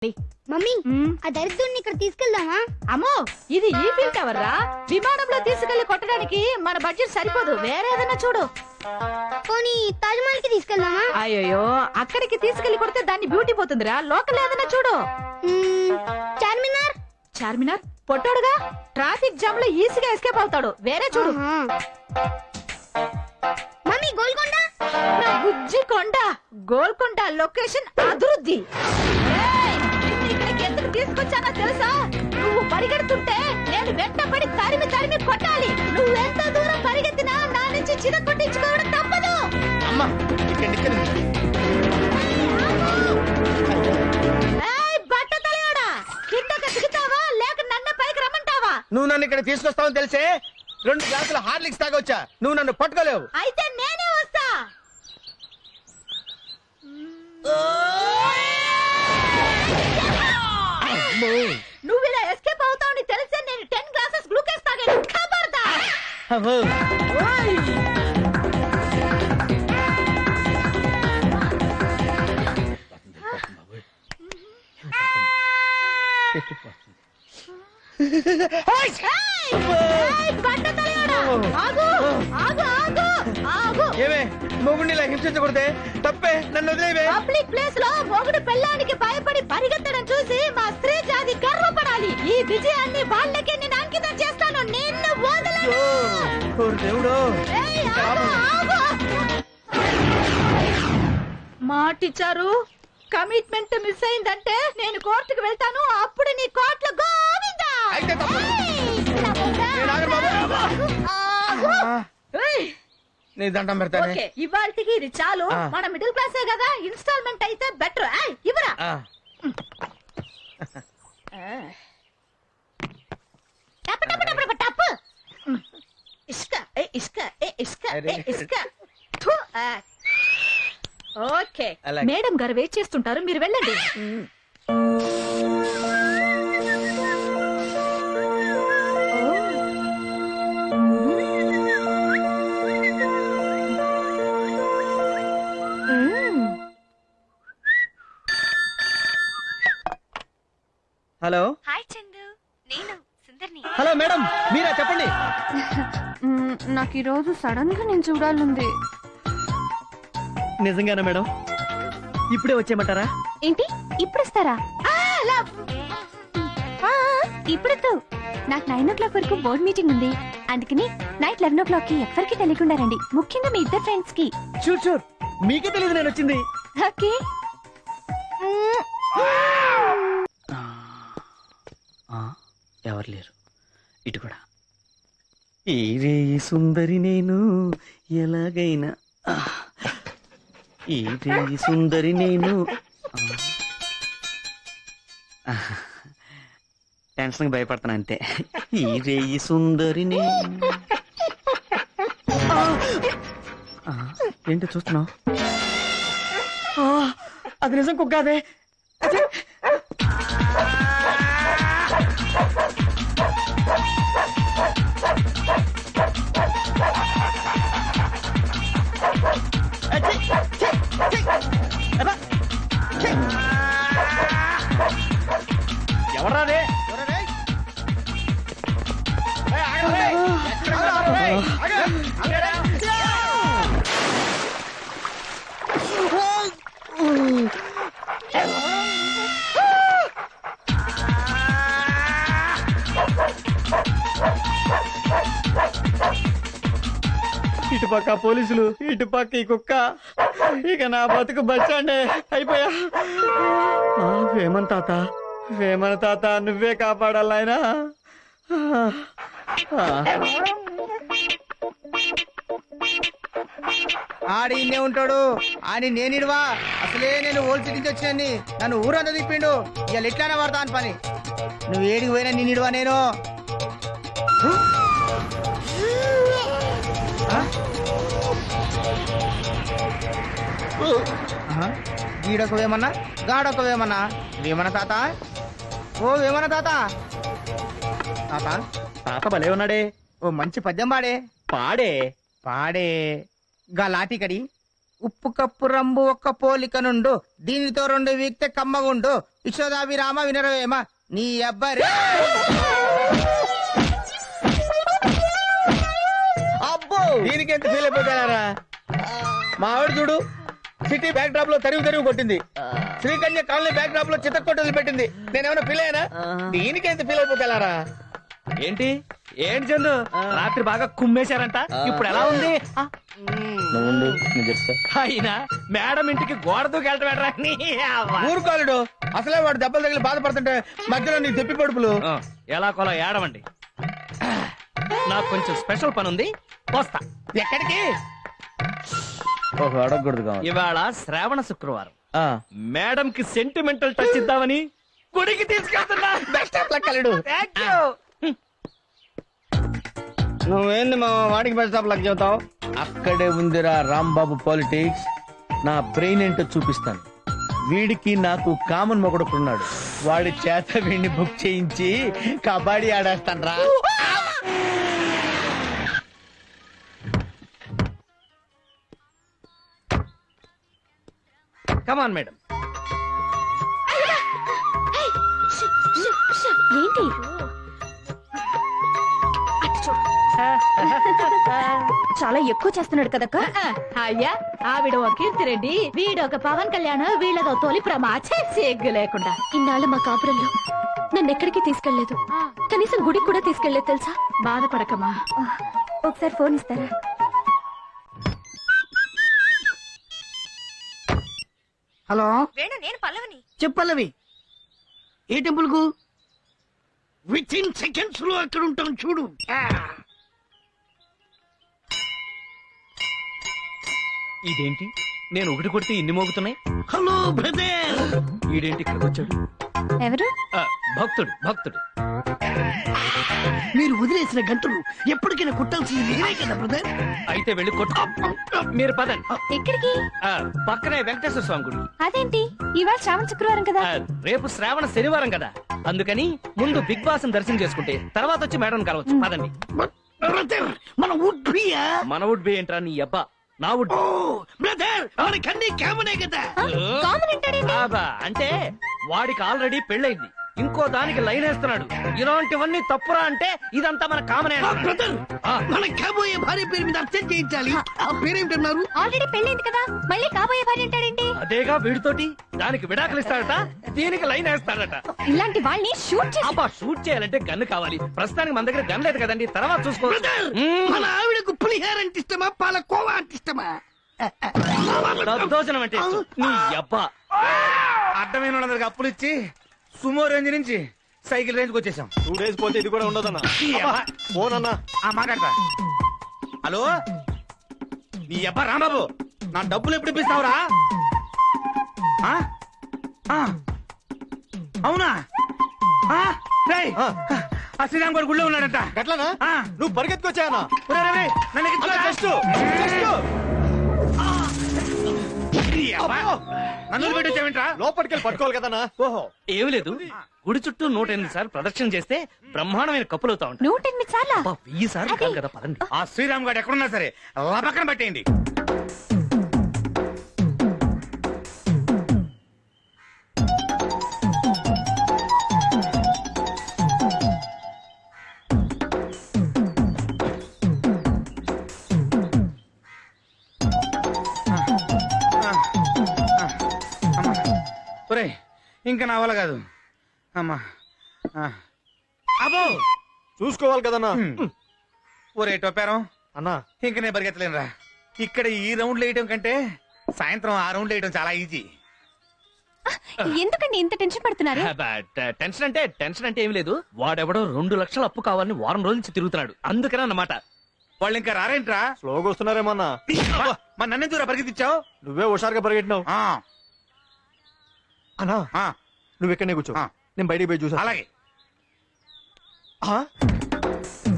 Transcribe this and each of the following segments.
Mummy ఆ దరిద్రుడిని ఇక్కడ తీసుకెళ్దామా? అమ్మో ఇది ఈఫిల్ టవర్ రా. విమానంలో తీసుకెళ్లి కొట్టడానికి మన బడ్జెట్ సరిపోదు, వేరే ఏదైనా చూడు. పోనీ తాజ్ మహల్ కి తీసుకెళ్దామా? అయ్యో అక్కడికి తీసుకెళ్లి కొడితే దాన్ని బ్యూటీ పోతుందిరా. లోకల్ ఏదైనా చూడు. చార్మినార్. చార్మినార్ పొట్టాడుగా, ట్రాఫిక్ జామ్ లో ఈజీగా ఎస్కేప్ అవుతాడు, వేరే చూడు. మమ్మీ గోల్కొండ. నా బుజ్జి కొండ. గోల్కొండ లొకేషన్ అభివృద్ధి. ఇక్కడికి ఎందుకు తీసుకొచ్చానో తెలుసా? నువ్వు పరిగెడుతుంటే నేను వెంటపడి తరిమి తరిమి కొట్టాలి. నువ్వు ఎంత దూరం పరిగెత్తినా నా నుంచి చిర కొట్టించుకోవడం తప్పదు. బట్ట తలయాడా, కిందకి దిగుతావా లేక నన్ను పైకి రమ్మంటావా? నువ్వు నన్ను ఇక్కడ తీసుకొస్తావని తెలిసే 2 గ్లాసుల హార్లిక్స్ తాగొచ్చా. నువ్వు నన్ను పట్టుకోలేవు. అయితే నేనే వస్తా. నువ్వు ఇలా ఎస్కేప్ అవుతావని తెలిసే నేను 10 గ్లాసెస్ గ్లూకోజ్ తాగాను. ఖబర్దార్. ఏమే మొగుడిని ఇలా హింసించకూడదే, తప్పే, నన్ను వదిలేవే. పబ్లిక్ ప్లేస్ లో మొగుడు పెళ్ళానికి భయపడి పరిగెత్తడం చూసి మా స్త్రీ జాతి గర్వపడాలి. ఈ విజయాన్ని వాళ్ళకే నేను అంకితం చేస్తాను. నిన్ను వదలను. దేవుడు మాటిచ్చారు. కమిట్మెంట్ మిస్ అయిందంటే నేను కోర్టుకు వెళ్తాను. అప్పుడు నీ కోర్టులో గోవిందా. నీ దండం పెడతానే. ఓకే, ఇవాల్టికి ఇది చాలు. మన మిడిల్ క్లాసే కదా, ఇన్స్టాల్మెంట్ అయితే బెటర్. ఇవరా టప్ ఇసుక ఇసుక ఇసుక ఇసుక. ఓకే మేడం గారు వెయిట్ చేస్తుంటారు, మీరు వెళ్ళండి. హలో. హాయ్ చందు, నేను సుందర్ని. హలో మేడం, మీరా? చెప్పండి. నాకు ఈ రోజు సడన్ గా నేను చూడాలంది. నిజంగానా మేడం? ఇప్పుడే వచ్చేయమంటారా? ఏంటి ఇప్పుడు వస్తారా? ఇప్పుడు నాకు 9 o'clock వరకు బోర్డ్ మీటింగ్ ఉంది. అందుకని నైట్ 11 o'clock కి ఎవరికి తెలియకుండా రండి, ముఖ్యంగా మీ ఇద్దరు ఫ్రెండ్స్ కి. షూర్ షూర్, మీకే తెలియదు నేను వచ్చింది. ఓకే. ఎవరు లేరు ఇటు కూడా. ఈరే సుందరి నేను ఎలాగైనా, ఈరే సుందరి నేను. టెన్షన్ భయపడతాను అంతే. ఈరే సుందరి నేను. ఏంటో చూస్తున్నావు? అది నిజం కుక్కాదే. ఎవరాదే? ఇటుపక్క పోలీసులు, ఇటుపక్క ఈ కుక్క. ఇక నా బతుకు బస్టాండే అయిపోయా. వేమన్ తాత, వేమన తాత, నువ్వే కాపాడాలి ఆయన. ఆడి ఇన్నే ఉంటాడు. ఆడి నేనిడువా. అసలే నేను ఓల్డ్ సిటీ నుంచి వచ్చినాన్ని. నన్ను ఊరంతా తిప్పిండు. ఇవాళ ఎట్లానే పడతా అని పని. నువ్వు ఏడికి పోయినా నేనిడువా నేను. గీడొక వేమన్నా, గాడొక వేమన్నా. వేమన తాత, ఓ వేమన తాత. తాత తాత భలే ఉన్నాడే. ఓ మంచి పద్యం పాడే. పాడే పాడే. గా లాఠీ కడి ఉప్పు కప్పు రంబు ఒక్క పోలిక నుండు దీనితో 2 వీక్తే కమ్మగుండు యశోదాభిరామ వినరవేమ నీ అబ్బరే అబ్బో దీనికి ఎంత ఫీల్ అయిపోతారా? మా ఆవిడ చూడు సిటీ బ్యాక్ డ్రాప్ లో తరివి కొట్టింది, శ్రీకన్య కాలనీ బ్యాక్ డ్రాప్ లో చిత్తకొట్టలు పెట్టింది. నేనేమైనా ఫీల్ అయ్యానా? దీనికి ఎంత ఫీల్ అయిపోతారా? ఏంటి ఏంటి చందు రాత్రి బాగా కుమ్మేశారంట, ఇప్పుడు ఎలా ఉంది? అయినా మేడం ఇంటికి గోడ దూకెళ్ళటం ఊరుకోలేడు. అసలే వాడు దెబ్బలు తగిలి బాధపడుతుంటే మధ్యలో నీ తెప్పి పడుపులు. ఎలా కొలా ఏడవండి, నాకు కొంచెం స్పెషల్ పని ఉంది, వస్తా. ఎక్కడికి? అడగకూడదు. ఇవాళ శ్రావణ శుక్రవారం, మేడం కి సెంటిమెంటల్ టచ్ ఇద్దామని గుడికి తీసుకెళ్తున్నా. బెస్ట్ ఆఫ్ లక్ అల్లుడు. Thank you. నువ్వేంది మా వాడికి బెస్ట్ ఆఫ్ లక్ చెబుతావు? అక్కడే ఉందిరా రాంబాబు పాలిటిక్స్. నా బ్రెయిన్ ఏంటో చూపిస్తాను. వీడికి నాకు కామన్ మొగడుకున్నాడు, వాడి చేత వీడిని బుక్ చేయించి కబడ్డీ ఆడేస్తాను రా. Come on madam. ఏంటి చాలా ఎక్కువ చేస్తున్నాడు కదక్క. అయ్యా ఆవిడ ఒక కీర్తిరెడ్డి, వీడొక పవన్ కళ్యాణ్, వీళ్ళదో తొలి ప్రమాచే సిగ్గు లేకుండా. ఇన్నాళ్ళు మా కాపురంలో నన్ను ఎక్కడికి తీసుకెళ్లేదు, కనీసం గుడికి కూడా తీసుకెళ్లేదు తెలుసా. బాధపడకమ్మా. ఒకసారి ఫోన్ ఇస్తారా? హలో నేను పల్లవిని. చెప్పల్లవి ఏ టెంపుల్ కు? విత్ ఇన్ సెకండ్స్ లో అక్కడ ఉంటాం చూడు. ఇదేంటి నేను ఒకటి కొడితే ఇన్ని మోగుతున్నాయి? హలో బ్రదర్, ఈడేంటి ఇక్కడికి వచ్చాడు? ఎవరు? భక్తుడు భక్తుడు. మీరు వదిలేసిన గంటలు ఎప్పటికైనా కొట్టాల్సింది నేనే కదా బ్రదర్. అయితే వెళ్ళి కొట్టు. మీరు పదండి. ఎక్కడికి? పక్కనే వెంకటేశ్వర స్వామి గుడి. అదేంటి ఇవాళ శ్రావణ శుక్రవారం కదా. రేపు శ్రావణ శనివారం కదా, అందుకని ముందు బిగ్ బాస్ దర్శనం చేసుకుంటే తర్వాత వచ్చి మేడం కలవచ్చు. పదండి. బ్రదర్ మన వుడ్ బియా? మన వుడ్ బి ఏంట్రా నీ అబ్బా, నా వుడ్. బ్రదర్ మనకన్నీ కామనే కదా. కామన్ అంటాడేంటి? అంటే వాడికి ఆల్రెడీ పెళ్ళైంది, ఇంకో దానికి లైన్ వేస్తున్నాడు. ఇలాంటివన్నీ తప్పురా అంటే ఇదంతా మన కామనే. బ్రదర్ మన కాబోయే భార్య పేరు మీద అర్చన చేయించాలి. ఆ పేరేమిటన్నారు? ఆల్రెడీ పెళ్ళైంది కదా, మళ్ళీ కాబోయే భార్య అంటాడేంటి? అదేగా వీడితోటి దానికి విడాకులు ఇస్తాడట, దీనికి లైన్ వేస్తాడట. ఇలాంటి వాళ్ళని షూట్ చేసి అబ్బా షూట్ చేయాలంటే గన్ను కావాలి. ప్రస్తుతానికి మన దగ్గర గన్ లేదు కదండి, తర్వాత చూసుకో. మన ఆవిడకు పులిహార అంటే ఇష్టమా, పాలకోవా అంటే ఇష్టమా? దద్దోజనం అంటే ఇష్టం. నీ అబ్బా అడ్డమైన వాళ్ళందరికి అప్పులు ఇచ్చి సుమో రేంజ్ నుంచి సైకిల్ రేంజ్ వచ్చేసాం. 2 days పోతే ఇది కూడా ఉండదన్నా. ఫోన్ అన్నా. మాట్లాడతా. హలో నీ అబ్బా రాంబాబు, నా డబ్బులు ఎప్పుడు ఇప్పిస్తావురా? అవునా? రేయ్, ఆ శ్రీరామ్ గారు గుళ్ళో ఉన్నాడంట. గట్లనా? నువ్వు పరిగెత్తుకొచ్చాయన్నా. నన్ను పెట్టొచ్చావేంట్రా? లోపలికెళ్ళి పట్టుకోవాలి కదన్నా. ఓహో ఏమి లేదు, గుడి చుట్టూ 108 సార్లు ప్రదక్షిణ చేస్తే బ్రహ్మాండమైన కప్పులు అవుతా ఉంటాయి. 108 సార్లా? 1000 సార్లు కాదు కదా, పదండి. ఆ శ్రీరామ్ గారు ఎక్కడున్నా సరే పక్కన పెట్టేయండి. ఇంకా నా వల్ల కాదు అమ్మా. అబ్బో చూసుకోవాలి కదన్నా. ఒరే టొప్పారం అన్నా ఇంక నేను పరిగెత్తలేనురా. ఇక్కడ ఈ రౌండ్లు వేయటం కంటే సాయంత్రం ఆ రౌండ్లు వేయటం చాలా ఈజీ. ఎందుకండి ఇంత టెన్షన్ పడుతున్నారు? టెన్షన్ అంటే ఏమి లేదు, వాడెవడో 2 లక్షల అప్పు కావాలని వారం రోజుల నుంచి తిరుగుతున్నాడు, అందుకనే అన్నమాట. వాళ్ళు ఇంకా రారేంట్రా? స్లోగా వస్తున్నారేమన్నా. మా నన్ను దూరా పరిగెత్తిచ్చావు? నువ్వే హుషారుగా పరిగెట్టినావు. అన్నా నువ్వు ఎక్కడనే కూర్చో, నేను బయటికి పోయి చూసా. అలాగే.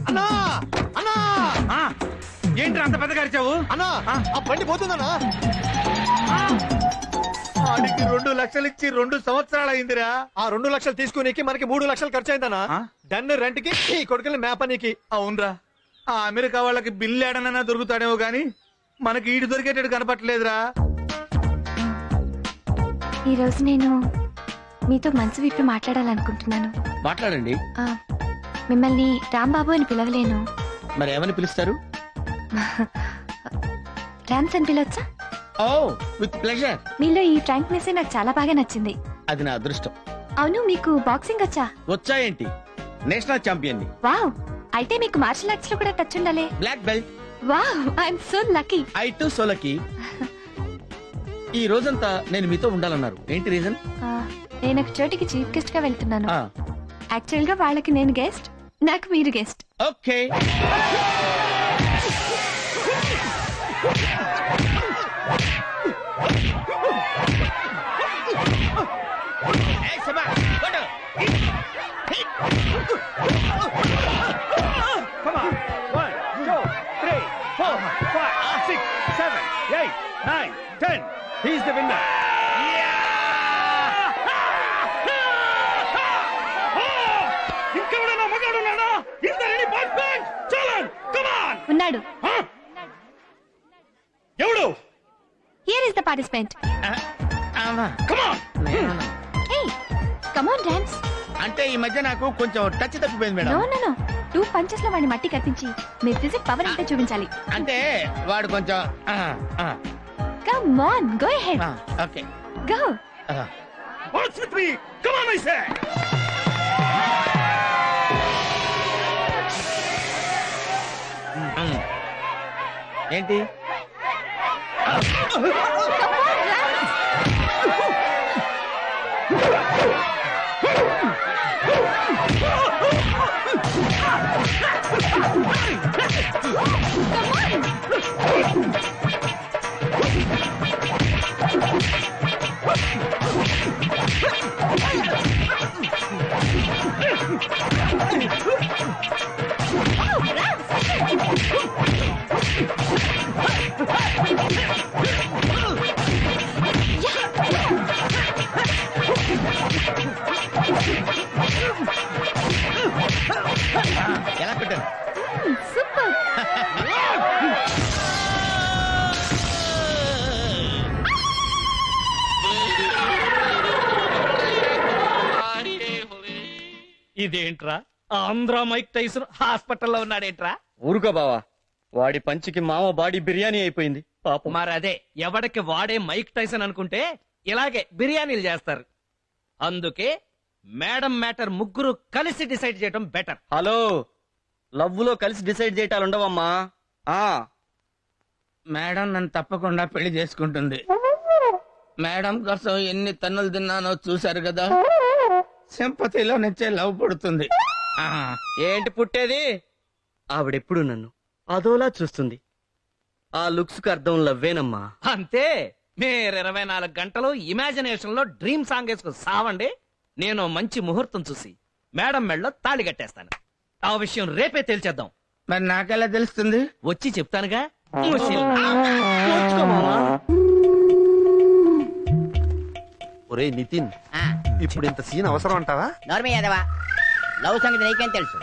అన్నా అన్నా ఏంట్రా అంత పెద్దగా అరిచావు? అన్నా ఆ బండి పోతుందన్నా. వాడికి 2 లక్షలు ఇచ్చి 2 సంవత్సరాలు అయిందిరా. ఆ 2 లక్షలు తీసుకునేకి మనకి 3 లక్షలు ఖర్చు అయిందన్నా. డన్ రెంట్ కి ఈ కొడుకుని మేపనీకి. అవునరా, ఆ అమెరికా వాళ్ళకి బిల్లు ఏడనైనా దొరుకుతాడేమో గాని మనకి ఈడు దొరికేటట్టు కనపట్లేదురా. ఈ రోజు నేను మీతో మనసు విప్పి మాట్లాడాలనుకుంటున్నాను. మాట్లాడండి. ఆ, మిమ్మల్ని రాంబాబు అని పిలవలేను. మరి ఏమని పిలుస్తారు? రామ్స్ అని పిలవచ్చా? ఓ, విత్ ప్లెజర్. మీలో ఈ ఫ్రాంక్నెస్ నాకు చాలా బాగా నచ్చింది. అది నా అదృష్టం. అవును, మీకు బాక్సింగ్ వచ్చా? వచ్చాయేంటి? నేషనల్ ఛాంపియన్ ని. వావ్, అయితే మీకు మార్షల్ ఆర్ట్స్ లో కూడా టచ్ ఉండాలి. Black belt. Wow, I'm so lucky. I too so lucky. ఈ రోజంతా నేను మీతో ఉండాలన్నారు. ఏంటి రీజన్? నేను ఒక చోటికి చీఫ్ గెస్ట్ గా వెళ్తున్నాను. యాక్చువల్ గా వాళ్ళకి నేను గెస్ట్, నాకు మీరు guest. Okay. Come on. 1, 2, 3, 4, 5, 6, 7, 8, 9, 10. He's the winner. ఇంకెవడన్నా మగాడున్నాడా? Is there any boyfriend? Challenge. Come on. ఉన్నాడు. ఎవడు? Here is the participant. Come on. హే, కమ్ ఆన్ డాన్స్. అంటే ఈ మధ్య నాకు కొంచెం టచ్ తప్పిపోయింది no madam. No no, 2 punches లో వాడిని మట్టి కత్తించి మీ ఫిజిక్ పవర్ అంటే చూపించాలి. అంటే వాడు కొంచెం come on, go ahead. Okay. Go. What's with me? Come on, I say. ఏంటి? ఎలా పెట్టాను? సూపర్. ఇదేంట్రా, ఆంధ్ర మైక్ టైసన్ హాస్పిటల్లో ఉన్నాడేంట్రా? ఊరుకో బావా, వాడి పంచికి మామ బాడీ బిర్యానీ అయిపోయింది పాపం. మరి అదే, ఎవడికి వాడే మైక్ టైసన్ అనుకుంటే ఇలాగే బిర్యానీలు చేస్తారు. అందుకే మేడం మ్యాటర్ ముగ్గురు కలిసి డిసైడ్ చేయడం బెటర్. హలో, లవ్ లో కలిసి డిసైడ్ చేయటాలు ఉండవమ్మా. మేడం నన్ను తప్పకుండా పెళ్లి చేసుకుంటుంది. మేడం కోసం ఎన్ని తన్నులు తిన్నానో చూశారు కదా. సింపతిలో నుంచే లవ్ పుడుతుంది. ఏంటి పుట్టేది? ఆవిడెప్పుడు నన్ను అదోలా చూస్తుంది. ఆ లుక్స్ కు అర్థం లవ్వేనమ్మా. అంతే, మీరు 24 గంటలు ఇమాజినేషన్ లో డ్రీమ్ సాంగ్ వేసుకుని సావండి. నేను మంచి ముహూర్తం చూసి మేడం మెడలో తాళి కట్టేస్తాను. ఆ విషయం రేపే తేల్చేద్దాం. మరి నాకెలా తెలుస్తుంది? వచ్చి చెప్తానుగా. ఒరే నితిన్, ఇప్పుడు ఇంత సీన్ అవసరం అంటావా? నోర్మే యాదవా, లవ్ సంగతి నీకేం తెలుసు?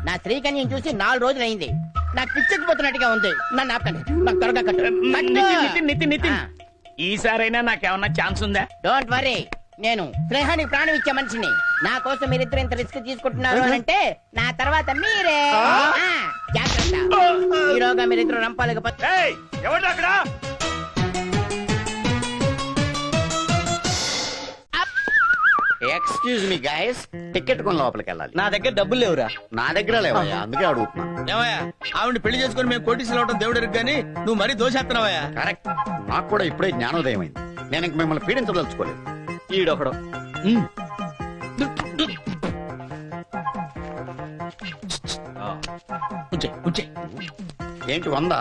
నా శ్రీకన్యం చూసి 4 రోజులు అయింది. నాకు పిచ్చెక్కిపోతున్నట్టుగా ఉంది. నన్ను ఆపండి, నాకు త్వరగా కట్టు. నితిన్, ఈసారైనా నాకేమన్నా ఛాన్స్ ఉందా? డోంట్ వరీ, నేను స్నేహానికి ప్రాణం ఇచ్చే మనిషిని. నా కోసం మీరిద్దరు ఇంత రిస్క్ తీసుకుంటున్నారు అని అంటే నా తర్వాత మీరే. జాగ్రత్త, ఈరోగా మీరిద్దరు రంపాలకపోతే. ఎవరు అక్కడ? ఎక్స్క్యూజ్ మీ గైస్, టికెట్ కొని లోపలికి వెళ్ళాలి. నా దగ్గర డబ్బులు లేవురా. నా దగ్గర లేవయ్యా, అందుకే అడుగుతున్నా. ఏమయ్యా, ఆవిడ పెళ్లి చేసుకుని మేము కోటీసులు అవడం దేవుడు కానీ నువ్వు మరీ దోషేస్తున్నావయ్యా. కరెక్ట్, నాకు కూడా ఇప్పుడే జ్ఞానోదయం అయింది. నేను ఇంక మిమ్మల్ని పీడించదలుచుకోలేదు. ఈడొకడు. ఏంటి 100?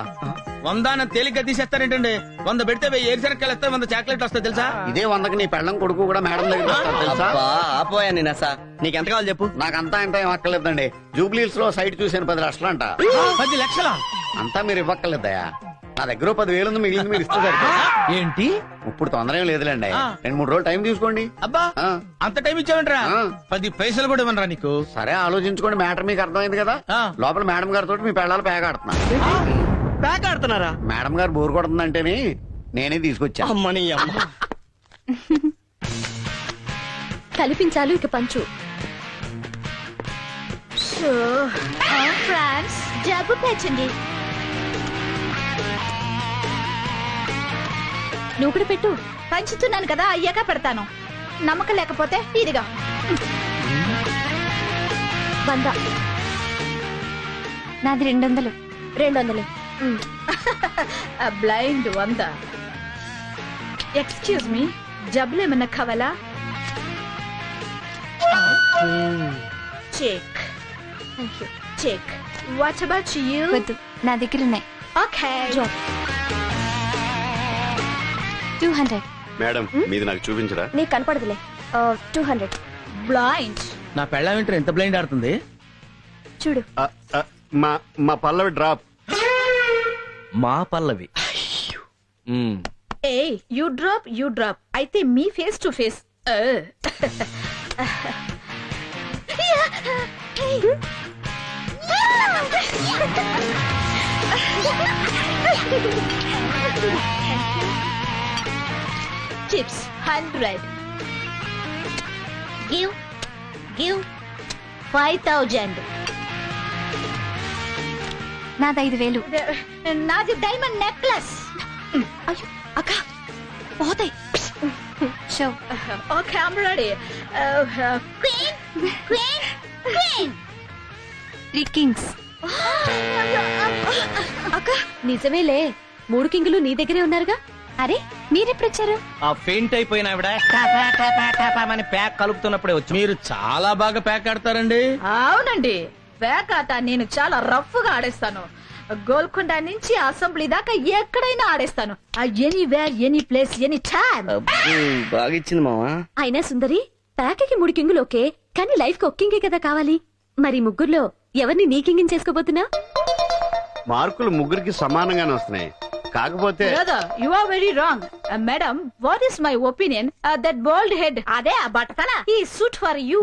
100 తేలిగ్గా తీసేస్తారేంటండి? 100 పెడితే 1000 ఏరుశనక్కాయలు వస్తాయి, 100 చాక్లెట్ వస్తాయి తెలుసా? ఇదే 100కి నీ పెళ్ళం కొడుకు కూడా మేడం దగ్గర వస్తారు తెలుసా? అబ్బా, ఆపోయా నేను అసా. నీకెంత కావాలి చెప్పు. నాకంతా ఇంత ఏం అక్కర్లేదండి. జూబ్లీస్ లో సైట్ చూసాను 10 లక్షలు అంట. 10 లక్షలా? అంతా మీరు ఇవ్వక్కర్లేదయా. నా దగ్గర 10,000 ఉంది, మిగిలింది మీరు ఇస్తే సరిపోతుంది. ఏంటి ఇప్పుడు తొందర ఏం లేదులేండి, 2-3 రోజులు టైం తీసుకోండి. అబ్బా, ఆ. అంత టైం ఇచ్చావంటరా? 10 పైసలు కూడా ఇవ్వనరా నీకు? సరే ఆలోచించుకోండి, మ్యాటర్ మీకు అర్థమైంది కదా. ఆ. లోపల మేడం గారితో మీ పెళ్ళాలు పేగాడుతున్నా. ప్యాక్ ఆడుతున్నారా? మేడం గారు బోర్ కొడుతుందంటేనే నేనే తీసుకొచ్చా. అమ్మని అమ్మ. కల్పించాలు ఇక పంచు. ఫ్రాన్స్ జబ్బు పేర్చండి. నువ్వు కూడా పెట్టు. పంచుతున్నాను కదా, అయ్యాక పెడతాను. నమ్మకం లేకపోతే ఇదిగా 100. నాది 200. 200. బ్లైండ్ 100. ఎక్స్క్యూజ్ మీ, జబ్బులు ఏమన్నా కావాలా? Check. Check. What about you? వద్దు, నా దగ్గర ఉన్నాయి. ఓకే. 200. మేడం మీది నాకు చూపించరా? నీకు కనపడదులే. 200. బ్లైండ్. నా పెళ్ళం ఏంటో ఎంత బ్లైండ్ ఆడుతుంది. చూడు. మా పల్లవి డ్రాప్. మా పల్లవి. ఏ యూ డ్రాప్ అయితే మీ face to face. Chips 100. Give 5000. నాది 5000. నాది డైమండ్ నెక్లెస్. అయ్యో అక్క పోతాయి. Show. Okay I'm ready. Queen 3 kings. అక్క నిజమేలే, 3 కింగులు నీ దగ్గరే ఉన్నారుగా. అరే మీరెప్పుడు వచ్చారు? ఆ ఫెయింట్ అయిపోయిన ఆవిడ టాపా టాపా టాపా అని ప్యాక్ కలుపుతున్నప్పుడే వచ్చి. మీరు చాలా బాగా ప్యాక్ ఆడతారండి. అవునండి, బ్యాక్ ఆట నేను చాలా రఫ్ గా ఆడేస్తాను. గోల్కొండ నుంచి అసెంబ్లీ దాకా ఎక్కడైనా ఆడేస్తాను. Anywhere, any place, any time. బాగా ఇచ్చింది మావా. అయినా సుందరి, ప్యాక్కి 3 కింగులు ఓకే, కానీ లైఫ్ కి ఒక కింగే కదా కావాలి. మరి ముగ్గురులో ఎవరిని నీ కింగిని చేసుకోబోతున్నా? మార్కులు ముగ్గురికి సమానంగానే వస్తున్నాయి. కాకపోతే you are very wrong madam. What is my opinion? That bold head, అదే ఆ బట్టతల, ఈ సూట్ ఫర్ యూ.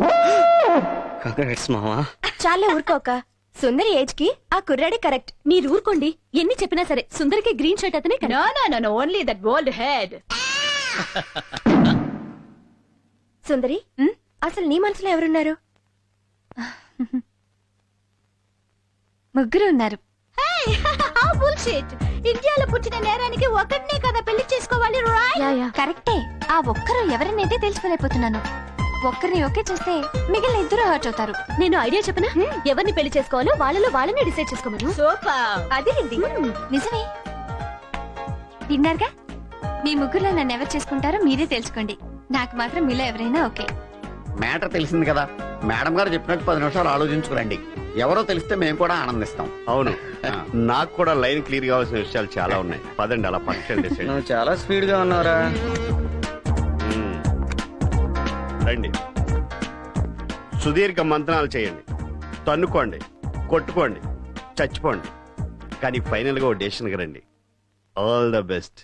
కంగ్రాట్స్ మావా. చాలా ఊరుకోక, సుందరి ఏజ్ కి ఆ కుర్రాడే కరెక్ట్. మీరు ఊరుకోండి, ఎన్ని చెప్పినా సరే సుందరికి గ్రీన్ షర్ట్ అతనే. No only that bold head. Sundari, అసలు నీ మనసులో ఎవరున్నారు? ముగ్గురు ఉన్నారు. ఇండియాలో పుట్టిన నేరానికి ఒకటినే కదా పెళ్లి చేసుకోవాలి. కరెక్టే. ఆ ఒక్కరు ఎవరినైతే తెలుసుకోలేకపోతున్నాను. ఒక్కరిని ఓకే చేస్తే మిగిలిన ఇద్దరు హర్ట్ అవుతారు. నేను ఐడియా చెప్పనా? ఎవరిని పెళ్లి చేసుకోవాలో వాళ్ళని డిసైడ్ చేసుకోమను. అది నిజమే. విన్నారుగా, మీ ముగ్గురులో నన్ను ఎవరు చేసుకుంటారో మీరే తెలుసుకోండి. నాకు మాత్రం మీలో ఎవరైనా ఓకే. మ్యాటర్ తెలిసింది కదా, మేడం గారు చెప్పినట్టు 10 నిమిషాలు ఆలోచించుకురండి. ఎవరో తెలిస్తే మేము కూడా ఆనందిస్తాం. అవును, నాకు కూడా లైన్ క్లియర్ కావాల్సిన విషయాలు చాలా ఉన్నాయి. పదండి అలా పక్షం డిసైడ్. నువ్వు చాలా స్పీడ్ గా ఉన్నావురా. రండి, సుదీర్ఘ మంతనాలు చేయండి, తన్నుకోండి, కొట్టుకోండి, చచ్చిపోండి, కానీ ఫైనల్ గా ఓ డెసిషన్కి రండి. All the best.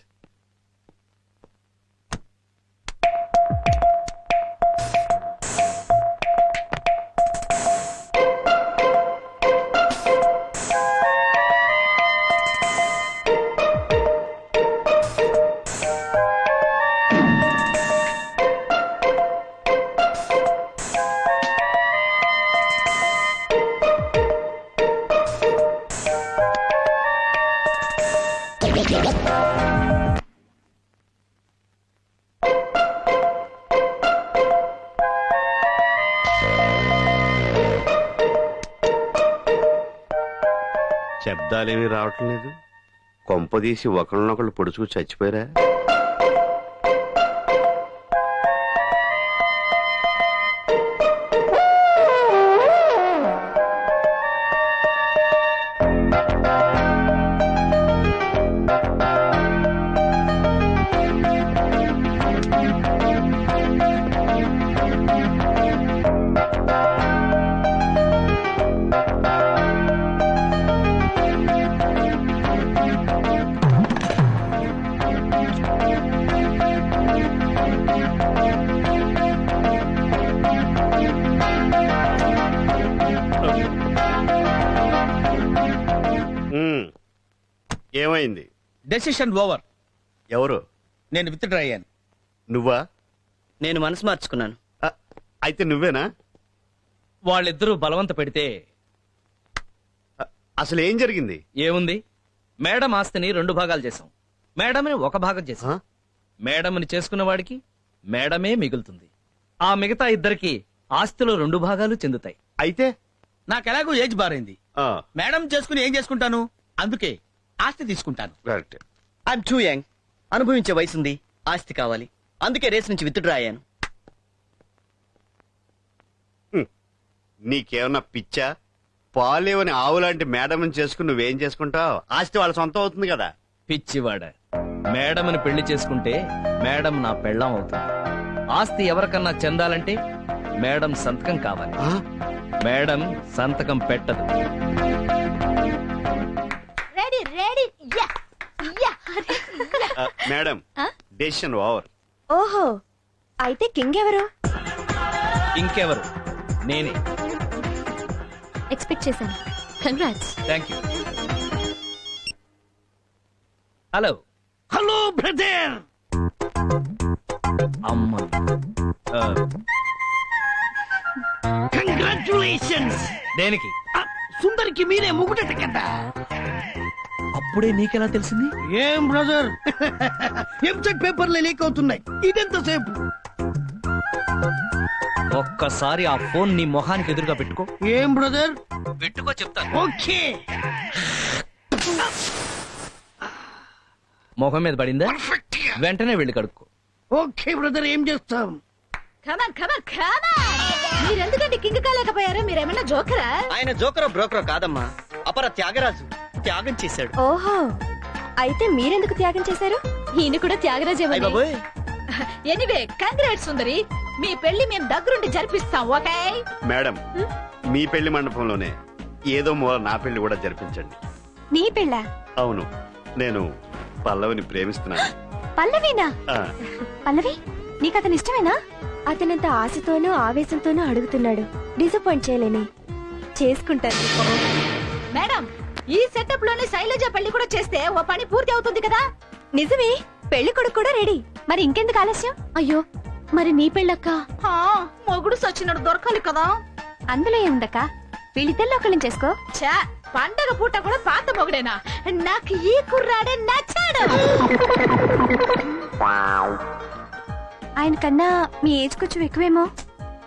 శబ్దాలేమీ రావటం లేదు. కొంపదీసి ఒకళ్ళనొకళ్ళు పొడుచుకు చచ్చిపోయారా? ఏమైంది? Decision over. ఎవరు? నేను విత్డ్రా అయ్యాను. నువ్వా? నేను మనసు మార్చుకున్నాను. ఆ, అయితే నువ్వేనా? వాళ్ళిద్దరూ బలవంత పెడితే ఆ, అసలు ఏం జరిగింది? ఏముంది, మేడం ఆస్తిని 2 భాగాలు చేశాం, మేడంని 1 భాగం చేశాం. ఆ? మేడంని చేసుకున్న వాడికి మేడమే మిగులుతుంది. ఆ మిగతా ఇద్దరికి ఆస్తిలో 2 భాగాలు చెందుతాయి. అయితే నాకు ఎలాగో ఏజ్ బారైంది. ఆ, మేడం చేసుకుని ఏం చేసుకుంటాను, అందుకే ఆస్తి తీసుకుంటాను. కరెక్ట్. I'm two young. అనుభవించే వయసుంది, ఆస్తి కావాలి, అందుకే రేస్ నుంచి విత్డ్రా అయ్యాను. నీకేమన్నా పిచ్చా? పాలేవని ఆవులాంటి మేడం చేసుకుని నువ్వేం చేసుకుంటావు? ఆస్తి వాళ్ళ సొంతం అవుతుంది కదా. పిచ్చివాడ, మేడంని పెళ్లి చేసుకుంటే మేడం నా పెళ్ళాం అవుతుంది. ఆస్తి ఎవరికన్నా చెందాలంటే మేడం సంతకం కావాలి. ఆ? మేడం సంతకం పెట్టదు. రెడీ రెడీ యా యా ఆ, మేడం డెసిషన్ ఓవర్. ఓహో, అయితే కింగ్ ఎవరు? ఇంకెవరు, నేనే. ఎక్స్పెక్ట్ చేశాను. Congrats. Thank you. Hello hello brother. అమ్మ, కంగ్రాచులేషన్స్. దేనికి? సుందరికి మీరే ముగుటట కదా. అప్పుడే నీకెలా తెలిసింది? ఏం బ్రదర్, ఎంసెట్ పేపర్లు లీక్ అవుతున్నాయి. ఇదెంతసేపు? ఒక్కసారి ఆ ఫోన్ నీ మొహానికి ఎదురుగా పెట్టుకో. ఏం బ్రదర్? పెట్టుకో చెప్తాను. ఓకే. మొహం మీద పడిందా? వెంటనే వెళ్ళి కడుక్కో. ఓకే బ్రదర్, ఏం చేస్తాం? కమాన్ కమాన్ కమాన్. మీరెందుకండి కింగ్ కాలేకపోయారు? మీరేమన్నా జోకరా? ఆయన జోకరో బ్రోకరో కాదమ్మా, అపర త్యాగరాజు. త్యాగం చేశాడు. ఓహో, అయితే మీరెందుకు త్యాగం చేశారు? ఈయన కూడా త్యాగరాజే. అయ్ బాబోయ్. ఎనీవే కంగ్రాట్స్ సుందరి, మీ పెళ్లి మేము దగ్గరుండి జరిపిస్తాం. ఓకే మేడం, మీ పెళ్లి మండపంలోనే ఏదో మూల నా పెళ్లి కూడా జరిపించండి. నీ పెళ్ళ? అవును, నేను పల్లవిని ప్రేమిస్తున్నాను. పల్లవినా? ఆ, పల్లవి, నీకు అతను ఇష్టమేనా? అతనంత ఆశతోనూ ఆవేశంతోనూ అడుగుతున్నాడు. డిసప్పాయింట్ చేయలేని. చేసుకుంటాను. మేడం, ఈ సెటప్ లోనే శైలజ పెళ్లి కూడా చేస్తే ఓ పని పూర్తి అవుతుంది కదా. నిజమే, పెళ్లి కొడుకు కూడా రెడీ. మరి ఇంకెందుకు ఆలస్యం? అయ్యో, మరి నీ పెళ్ళక్క? ఆ, మొగుడు సచ్చినడు దొరకాలి కదా. అందులో ఏముందక్క, వీళ్ళిద్దరిలో ఒకళ్ళని చేసుకో. ఛా, పండగ పూట కూడా పాత మొగుడేనా? నాకు ఈ కుర్రాడే నచ్చాడు. ఆయన కన్నా మీ ఏజ్ కొంచెం ఎక్కువేమో.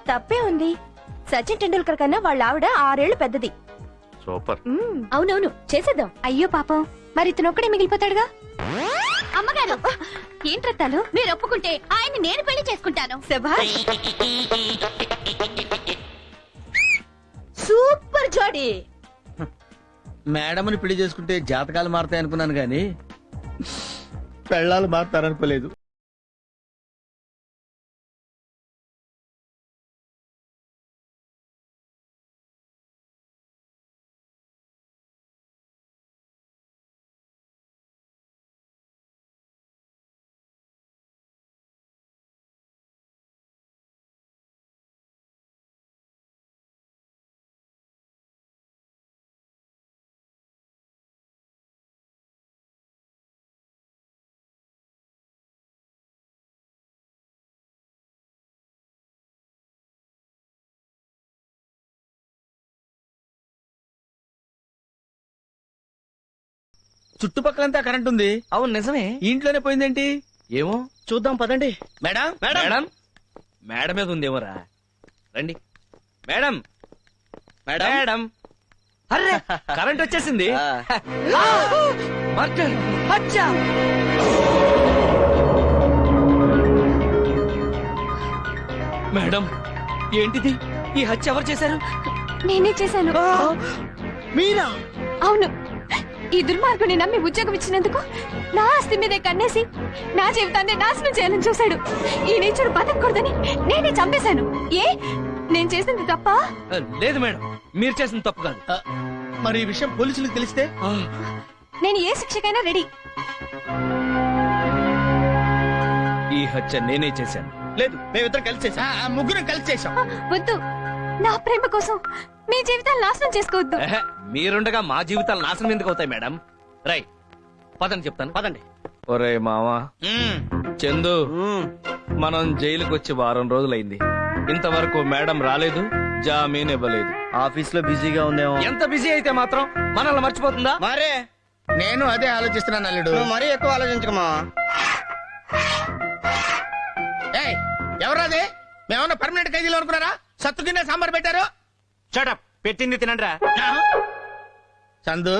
తప్పే ఉంది. సచిన్ టెండూల్కర్ కన్నా వాళ్ళ ఆవిడ 6 ఏళ్లు పెద్దది. సూపర్. అవునవును, చేసేద్దాం. అయ్యో పాపం, మరి ఇతను ఒక్కడే మిగిలిపోతాడుగా. అమ్మగారు ఏంట్రత్తాలు? మీరు ఒప్పుకుంటే ఆయన్ని నేను పెళ్లి చేసుకుంటాను. శభాష్. సూపర్ జోడి. మేడంని పెళ్లి చేసుకుంటే జాతకాలు మారుతాయి అనుకున్నాను గాని పెళ్ళాలు మారుతారనుకోలేదు. చుట్టుపక్కలంతా కరెంట్ ఉంది. అవును నిజమే. ఇంట్లోనే పోయిందేంటి? ఏమో చూద్దాం పదండి. మేడం మేడం, మేడ మీద ఉందేమోరా. రండి మేడం. మేడం, అర్రే కరెంట్ వచ్చేసింది. ఆ. మర్డర్, హత్య. మేడం, ఏంటిది? ఈ హత్య ఎవరు చేశారు? నేనే చేశాను. మీరా? అవును, ఈ దుర్మార్గుని నమ్మి ఉద్యోగం ఇచ్చినందుకు నా ఆస్తి మీదే కన్నేసి నా జీవితాన్ని నాశనం చేయాలని చూశాడు. ఈ నేచర్ బతకూడదని నేనే చంపేశాను. ఏ, నేను చేసింది తప్ప? లేదు మేడం, మీరు చేసిన తప్పు కాదు. మరి ఈ విషయం పోలీసులకు తెలిస్తే? నేను ఏ శిక్షకైనా రెడీ. ఈ హత్య నేనే చేశాను. లేదు, మేమిద్దరం కలిసి చేశాం. ముగ్గురం కలిసి చేశాం. వద్దు, నా ప్రేమ కోసం మీ జీవితాలు నాశనం చేసుకోవద్దు. మీరుండగా మా జీవితాలు నాశనం ఎందుకు అవుతాయి మేడం? రై, పదండి చెప్తాను. పదండి. ఒరే మావా చందు, మనం జైలుకి వచ్చి వారం రోజులైంది. ఇంతవరకు మేడం రాలేదు, జామీన్ ఇవ్వలేదు. ఆఫీస్ లో బిజీగా ఉందేమో. ఎంత బిజీ అయితే మాత్రం మనల్ని మర్చిపోతుందా? మరే నేను అదే ఆలోచిస్తున్నాను అల్లుడు. నువ్వు మరీ ఎక్కువ ఆలోచించకమా. ఏయ్, ఎవరాది? మేమన్నా పర్మనెంట్ ఖైదీలు అనుకున్నారా? సత్తు గిన్నె సాంబార్ పెట్టారు. షటప్, పెట్టింది తినండిరా. చందు,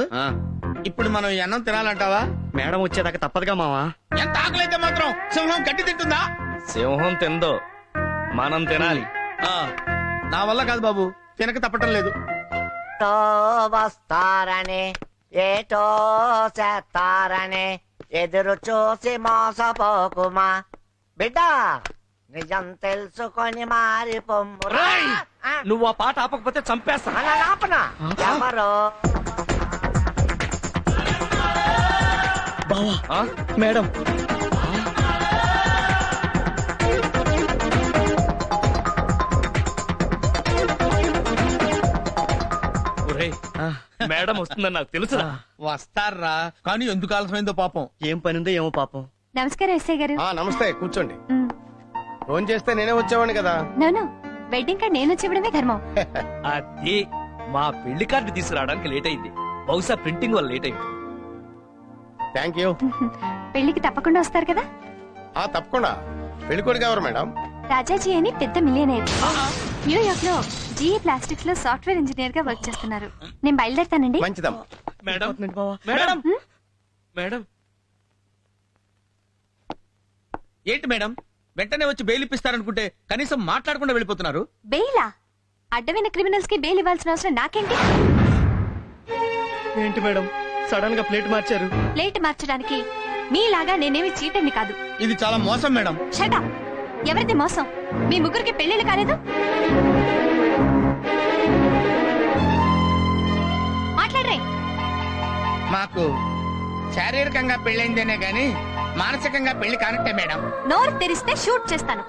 ఇప్పుడు మనం ఈ అన్నం తినాలంటావా? మేడం వచ్చేదాకా తప్పదుగా మావా. ఎంత ఆకలైతే మాత్రం సింహం గట్టి తింటుందా? సింహం తిందో, మనం తినాలి. నా వల్ల కాదు బాబు, తినక తప్పటం లేదు. వస్తారని ఏటో చేస్తారని ఎదురు చూసి మోసపోకుమా బిడ్డ, నిజం తెలుసుకొని మారి పొమ్మురా. నువ్వు ఆ పాట ఆపకపోతే చంపేస్తా. అలా ఆపనా? ఎవరో బావా, మేడం. ఒరేయ్, మేడం వస్తుందని నాకు తెలుసురా. వస్తారా, కానీ ఎందుకు ఆలస్యమైందో పాపం. ఏం పని ఉందో ఏమో పాపం. నమస్కారం ఎస్ఐ గారు. నమస్తే, కూర్చోండి. ఫోన్ చేస్తే నేనే వచ్చేవాడిని కదా. నోను, వెడ్డింగ్ కార్డ్ నేను వచ్చి ఇవ్వడమే ధర్మం. అది మా పెళ్లి కార్డు తీసుకురావడానికి లేట్ అయింది. బహుశా ప్రింటింగ్ వల్ల లేట్ అయింది. Thank you. పెళ్లికి తప్పకుండా వస్తారు కదా? తప్పకుండా. పెళ్ళికొడుకు ఎవరు మేడం? రాజాజీ అని పెద్ద మిలియనర్. న్యూయార్క్ లో జీఈ ప్లాస్టిక్స్ లో సాఫ్ట్వేర్ ఇంజనీర్ గా వర్క్ చేస్తున్నారు. నేను బయలుదేరుతానండి. మంచిదమ్మా. మేడం, బావా. Madam, madam. ఏంటి మేడం, వెంటనే వచ్చి బెయిల్ ఇప్పిస్తారనుకుంటే కనీసం మాట్లాడకుండా వెళ్ళిపోతున్నారు. బెయిలా? అడ్డమైన క్రిమినల్స్ కి బెయిల్ ఇవ్వాల్సిన అవసరం నాకేంటి? ఏంటి మేడం సడన్ గా ప్లేట్ మార్చారు? ప్లేట్ మార్చడానికి మీలాగా నేనేమి చీటర్ని కాదు. ఇది చాలా మోసం మేడం. షటా, ఎవరిది మోసం? మీ ముగ్గురికి పెళ్లిళ్ళు కాలేదు? మాట్లాడరే. మాకు శారీరకంగా పెళ్ళైందేనే గాని మానసికంగా పెళ్లి కానట్టే మేడం. నోరు తెరిస్తే షూట్ చేస్తాను.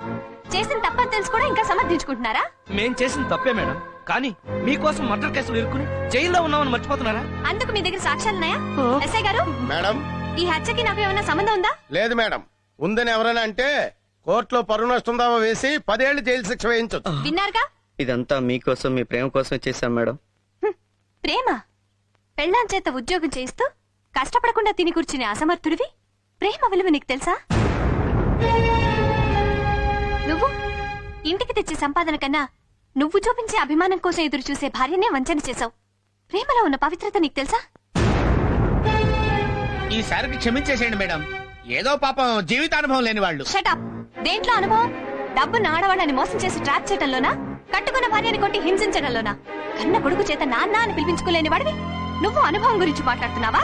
చేసిన తప్పని తెలుసు కూడా ఇంకా సమర్థించుకుంటున్నారా? మేం చేసిన తప్పే మేడం, కానీ మీకోసం మర్డర్ కేసులు ఇరుక్కుని జైల్లో ఉన్నామని మర్చిపోతున్నారా? అందుకు మీ దగ్గర సాక్ష్యాలున్నాయా? ఎస్ఐ గారు, మేడం, ఈ హత్యకి నాకు ఏమైనా సంబంధం ఉందా? లేదు మేడం. ఉందని ఎవరైనా అంటే కోర్టులో పరువు నష్టం దావా వేసి 10 ఏళ్లు జైలు శిక్ష వేయించొచ్చు. విన్నారుగా? ఇదంతా మీకోసం, మీ ప్రేమ కోసం చేశాం మేడం. ప్రేమ? పెళ్ళాం చేత ఉద్యోగం చేయిస్తూ కష్టపడకుండా తిని కూర్చునే అసమర్థుడివి ప్రేమ విలువ నీకు తెలుసా? నువ్వు ఇంటికి తెచ్చే సంపాదన కన్నా నువ్వు చూపించే అభిమానం కోసం ఎదురు చూసే భార్యనే వంచన చేశావు. ప్రేమలో ఉన్న పవిత్రత నీకు తెలుసా? ఈసారికి క్షమించేసేయండి మేడం. ఏదో పాపం జీవితానుభవం లేని వాళ్ళు. షటప్. దేంట్లో అనుభవం? డబ్బున్న ఆడవాళ్ళని మోసం చేసి ట్రాప్ చేయడంలోనా? కట్టుకున్న భార్యని కొట్టి హింసించడంలోనా? కన్న కొడుకు చేత నాన్న అని పిలిపించుకోలేని వాడివి నువ్వు అనుభవం గురించి మాట్లాడుతున్నావా?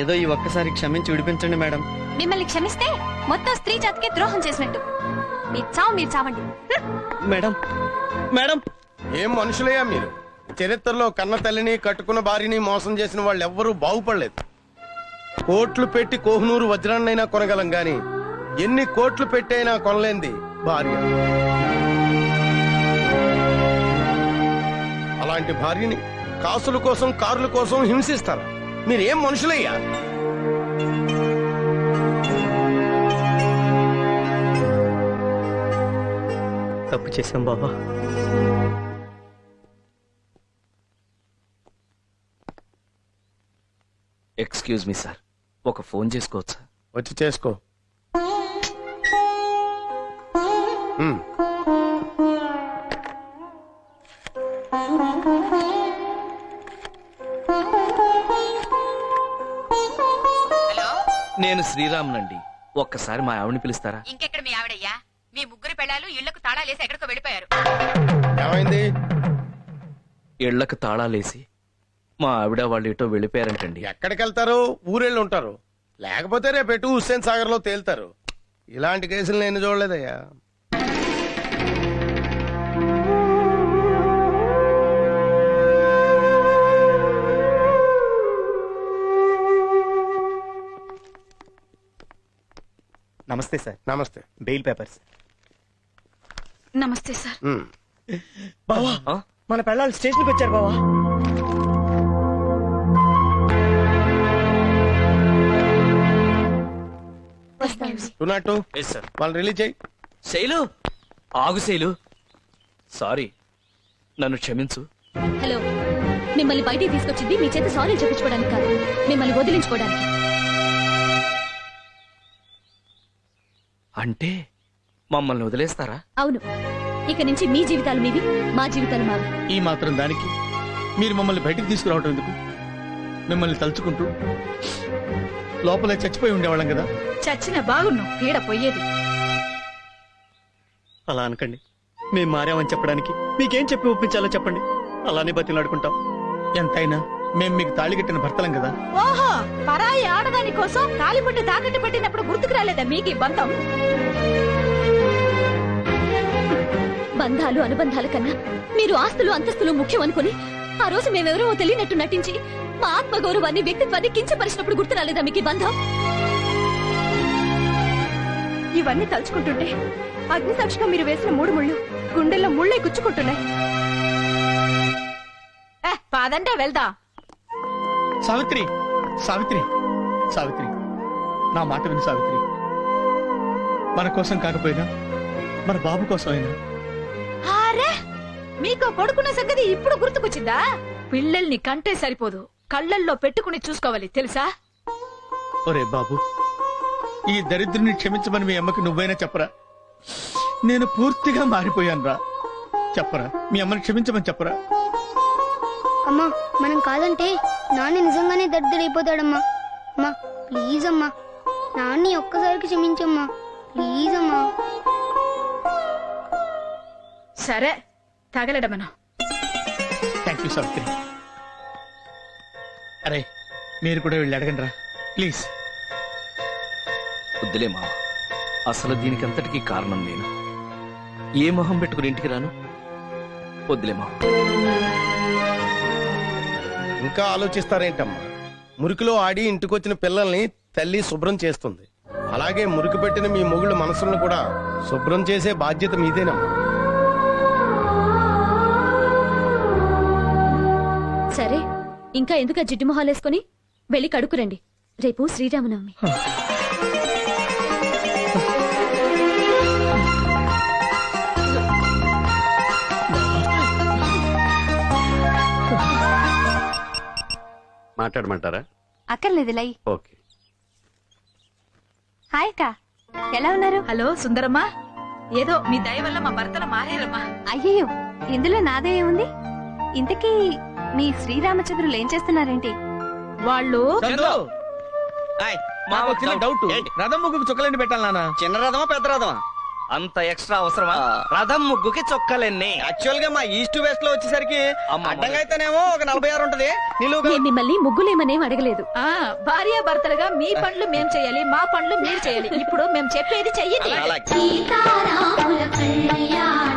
ఏదో ఈ ఒక్కసారి క్షమించి విడిపించండి మేడం. మిమ్మల్ని క్షమిస్తే మొత్తం స్త్రీ జాతికి ద్రోహం చేసినట్టు. మీ చావు మీరు చావండి. Madam, madam. ఏం మనుషులయ్యా మీరు? చరిత్రలో కన్న తల్లిని కట్టుకున్న భార్యని మోసం చేసిన వాళ్ళు ఎవ్వరూ బాగుపడలేదు. కోట్లు పెట్టి కోహినూరు వజ్రాన్నైనా కొనగలం గాని ఎన్ని కోట్లు పెట్టైనా కొనలేంది భార్య. అలాంటి భార్యని కాసుల కోసం, కార్ల కోసం హింసిస్తారు. మీరేం మనుషులయ్యా? తప్పు చేశాం బాబా. ఎక్స్క్యూజ్ మీ సార్, ఒక ఫోన్ చేసుకోవచ్చా? వచ్చి చేసుకో. నేను శ్రీరామ్నండి. ఒక్కసారి మా ఆవిడని పిలుస్తారా? ఇంకెక్కడ మీ ఆవిడయ్యా? మీ ముగ్గురు పెళ్ళాలు ఇళ్లకు తాళాలేసి ఎక్కడికో వెళ్ళిపోయారు. ఏమైంది? ఇళ్లకు తాళాలేసి మా ఆవిడ వాళ్ళు ఇటో వెళ్ళిపోయారంటండి. ఎక్కడికి వెళ్తారు? ఊరెళ్ళి ఉంటారు. లేకపోతే రేపెటు హుస్సేన్ సాగర్ లో తేలుతారు. ఇలాంటి కేసులు నేను చూడలేదయ్యా. నమస్తే సార్. నమస్తే. Bail papers. నమస్తే సార్. బావా, మన పిల్లలు స్టేషన్కి వచ్చారు బావా. Yes sir. వాళ్ళు రిలీజ్ చేయి. శైలు ఆగు శైలు, సారీ, నన్ను క్షమించు. హలో, మిమ్మల్ని బయటికి తీసుకొచ్చింది మీ చేత సారీ చెప్పించుకోవడానికి కాదు, మిమ్మల్ని వదిలించుకోవడానికి. అంటే మమ్మల్ని వదిలేస్తారా? అవును, ఇక నుంచి మీ జీవితాలు మీవి, మా జీవితాలు మావి. ఈ మాత్రం దానికి మీరు మమ్మల్ని బయటికి తీసుకురావటం ఎందుకు? మిమ్మల్ని తలుచుకుంటూ లోపలే చచ్చిపోయి ఉండేవాళ్ళం కదా. చచ్చిన బాగున్నావు, పీడ పోయేది. అలా అనకండి, మేం మారామని చెప్పడానికి మీకేం చెప్పి ఒప్పించాలో చెప్పండి, అలానే బతిలాడుకుంటాం. ఎంతైనా మేం మీకు తాళి కట్టిన భర్తలం కదా. ఓహో, పరాయి ఆడదాని కోసం తాలిపట్టు తాకట్టు పెట్టినప్పుడు గుర్తుకు రాలేదా మీకు ఈ బంధం? బంధాలు అనుబంధాల కన్నా మీరు ఆస్తులు అంతస్తులు ముఖ్యం అనుకుని ఆ రోజు మేమెవరో తెలియనట్టు నటించి మా ఆత్మగౌరవాన్ని వ్యక్తిత్వాన్ని కించపరిచినప్పుడు గుర్తు రాలేదా మీకు ఈ బంధం? ఇవన్నీ తలుచుకుంటుంటే అగ్ని సాక్షిగా మీరు వేసిన 3 ముళ్ళు గుండెల్లో ముళ్ళై గుచ్చుకుంటున్నాయి. పాదంటే వెళ్దా. సావిత్రి, సావిత్రి, సావిత్రి, నా మాట విని సావిత్రి. మన కోసం కాకపోయినా మన బాబు కోసమైనా. అరే, మీకు కొడుకున్న సంగతి ఇప్పుడు గుర్తుకొచ్చిందా? పిల్లల్ని కంటే సరిపోదు, కళ్ళల్లో పెట్టుకుని చూసుకోవాలి తెలుసా? ఒరే బాబు, ఈ దరిద్రుని క్షమించమని మీ అమ్మకి నువ్వైనా చెప్పరా? నేను పూర్తిగా మారిపోయాను రా. చెప్పరా, మీ అమ్మని క్షమించమని చెప్పరా? అమ్మా, మనం కాదంటే నాన్న నిజంగానే దరిద్రుడైపోతాడమ్మా. అమ్మా ప్లీజ్ అమ్మా, నాన్ని ఒక్కసారికి క్షమించమ్మా, ప్లీజ్ అమ్మా. సరే, తగలడమను. Thank you Savitri. అరే, మీరు కూడా వెళ్ళి అడగండి రా ప్లీజ్. వద్దులే మావ, అసలు దీనికంతటికీ కారణం నేను. ఏ మొహం పెట్టుకుని ఇంటికి రాను? వద్దులే మావ. ఇంకా ఆలోచిస్తారేంటమ్మా? మురికిలో ఆడి ఇంటికొచ్చిన పిల్లల్ని తల్లి శుభ్రం చేస్తుంది. అలాగే మురికి పెట్టిన మీ మొగుళ్ళ మనసులను కూడా శుభ్రం చేసే బాధ్యత మీదేనమ్మా. సరే, ఇంకా ఎందుకు జిడ్డు మొహాలేసుకుని వెళ్ళి కడుకురండి, రేపు శ్రీరామనవమి. మాట్లాడమంటారా? అక్కర్లేదు లై. ఓకే. హాయ్ అక్క, ఎలా ఉన్నారు? హలో సుందరమ్మా, ఏదో మీ దయ వల్ల మా భర్తలు మారారమ్మా. అయ్యయ్యో, ఇందులో నాదే ఉంది. ఇంతకీ మీ శ్రీరామచంద్రులు ఏం చేస్తున్నారేంటి? వాళ్ళు మాకు చిన్న డౌట్, రథం ముగ్గుకు చుక్కలేండి పెట్టాలి నాన్న? చిన్న రథమా పెద్ద రథమా? అంత ఎక్స్ట్రా అవసరమా? రథం ముగ్గుకి చొక్కలెన్ని? యాక్చువల్ గా మా ఈస్ట్ వెస్ట్ లో వచ్చేసరికి అడ్డంగా అయితేనేమో ఒక 46 ఉంటది. నేను మిమ్మల్ని ముగ్గులేమనేం అడగలేదు. భార్య భర్తలుగా మీ పనులు మేం చేయాలి, మా పనులు మీరు చేయాలి. ఇప్పుడు మేము చెప్పేది చెయ్యండి. అలాగే. సీతారాముల కళ్యాణ